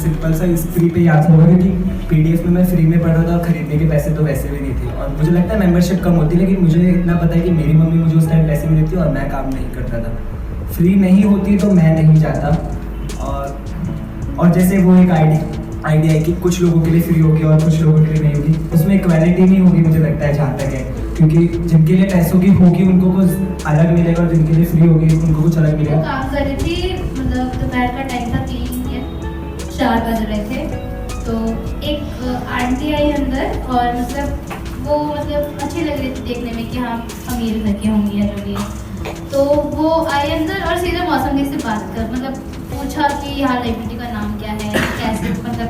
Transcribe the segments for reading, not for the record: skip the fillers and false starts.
Simple सा इस free पे याद होगा क्योंकि पीडीएफ में मैं फ्री में पढ़ रहा था और खरीदने के पैसे तो वैसे भी नहीं थे। और मुझे लगता है मेंबरशिप कम होती, लेकिन मुझे इतना पता है कि मेरी मम्मी मुझे उस टाइम पैसे भी देती और मैं काम नहीं करता था। फ्री नहीं होती तो मैं नहीं जाता। और जैसे वो एक आइडिया है कि कुछ लोगों के लिए फ्री होगी और कुछ लोगों के लिए नहीं होगी, उसमें इक्वालिटी नहीं होगी मुझे लगता है जहाँ तक है, क्योंकि जिनके लिए पैसों की होगी उनको कुछ अलग मिलेगा और जिनके लिए फ्री होगी उनको कुछ अलग मिलेगा। काम कर रही थी, मतलब दोपहर का टाइम था, 4 बज रहे थे, तो एक आंटी आई अंदर और मतलब वो मतलब अच्छी लग रही थी देखने में कि हाँ अमीर घर की होंगी या जो भी है। तो वो आई अंदर और सीधा मौसम दी से बात कर मतलब पूछा कि यहाँ लाइब्रेरी का नाम क्या है, कैसे, मतलब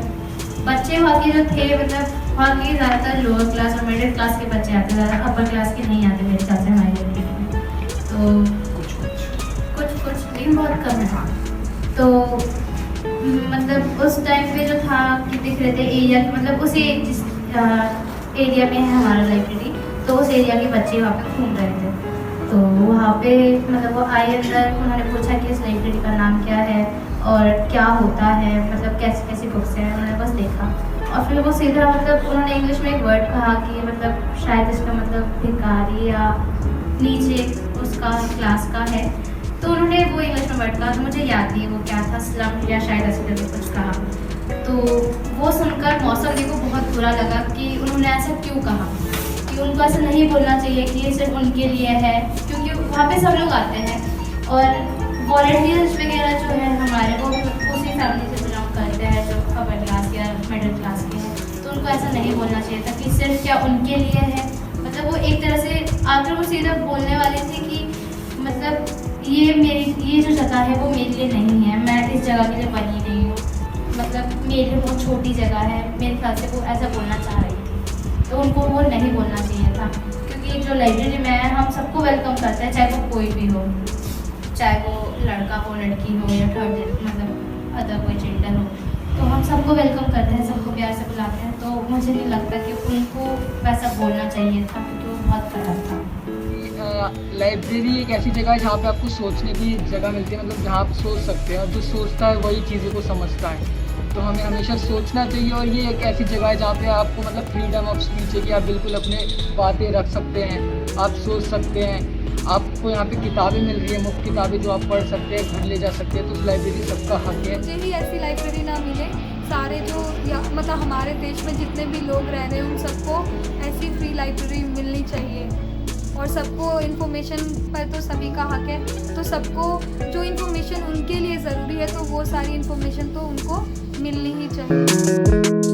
बच्चे वहाँ के जो थे, मतलब वहाँ के ज़्यादातर लोअर क्लास और मिडिल क्लास के बच्चे आते, ज़्यादा अपर क्लास के नहीं आते मेरे ख्याल से हमारी लाइब्रेरी में। तो कुछ नहीं, बहुत कम है। तो मतलब उस टाइम पे जो था कि दिख रहे थे एरिया, मतलब उसी जिस एरिया में है हमारा लाइब्रेरी, तो उस एरिया के बच्चे वहाँ पे घूम रहे थे। तो वहाँ पे मतलब वो आए अंदर, उन्होंने पूछा कि इस लाइब्रेरी का नाम क्या है और क्या होता है, मतलब कैसी कैसी बुक्स हैं। उन्होंने बस देखा और फिर वो सीधा मतलब उन्होंने इंग्लिश में एक वर्ड कहा कि मतलब शायद इसका मतलब भिखारी या नीचे उसका क्लास का है। तो उन्होंने वो इंग्लिश में वर्ड कहा, तो मुझे याद नहीं वो क्या था, स्लम या शायद ऐसे करके कुछ कहा। तो वो सुनकर मौसम जी को बहुत बुरा लगा कि उन्होंने ऐसा क्यों कहा, कि उनको ऐसा नहीं बोलना चाहिए कि ये सिर्फ उनके लिए है, क्योंकि वहाँ पे सब लोग आते हैं और वॉलंटियर्स वगैरह जो है हमारे, वो उसी फैमिली से बिलोंग करते हैं जो अपर क्लास या मिडिल क्लास के हैं। तो उनको ऐसा नहीं बोलना चाहिए था कि सिर्फ क्या उनके लिए है। मतलब वो एक तरह से आकर वो सीधा बोलने वाले थे कि मतलब ये जो जगह है वो मेरे लिए नहीं है, मैं इस जगह के लिए बनी नहीं हूँ, मतलब मेरे लिए बहुत छोटी जगह है। मेरे ख्याल से वो ऐसा बोलना चाह रही थी, तो उनको वो नहीं बोलना चाहिए था, क्योंकि जो लाइब्रेरी में है हम सबको वेलकम करते हैं, चाहे वो कोई भी हो, चाहे वो लड़का हो, लड़की हो या थर्ड मतलब अदर कोई जेंडर हो, तो हम सबको वेलकम करते हैं, सबको प्यार से बुलाते हैं। तो मुझे नहीं लगता कि उनको वैसा बोलना चाहिए था, क्योंकि वो बहुत गलत था। लाइब्रेरी एक ऐसी जगह है जहाँ पे आपको सोचने की जगह मिलती है, मतलब जहाँ आप सोच सकते हैं, और जो सोचता है वही चीज़ों को समझता है। तो हमें हमेशा सोचना चाहिए, और ये एक ऐसी जगह है जहाँ पे आपको मतलब फ्रीडम ऑफ स्पीच है कि आप बिल्कुल अपने बातें रख सकते हैं, आप सोच सकते हैं। आपको यहाँ पे किताबें मिल रही है, मुफ्त किताबें जो आप पढ़ सकते हैं, घर ले जा सकते हैं, तो उस लाइब्रेरी सबका हक है। मुझे ही ऐसी लाइब्रेरी ना मिले, सारे जो मतलब हमारे देश में जितने भी लोग रह रहे हैं उन सबको ऐसी फ्री लाइब्रेरी मिलनी चाहिए। और सबको इन्फॉर्मेशन पर तो सभी का हक है, तो सबको जो इन्फॉर्मेशन उनके लिए ज़रूरी है तो वो सारी इन्फॉर्मेशन तो उनको मिलनी ही चाहिए।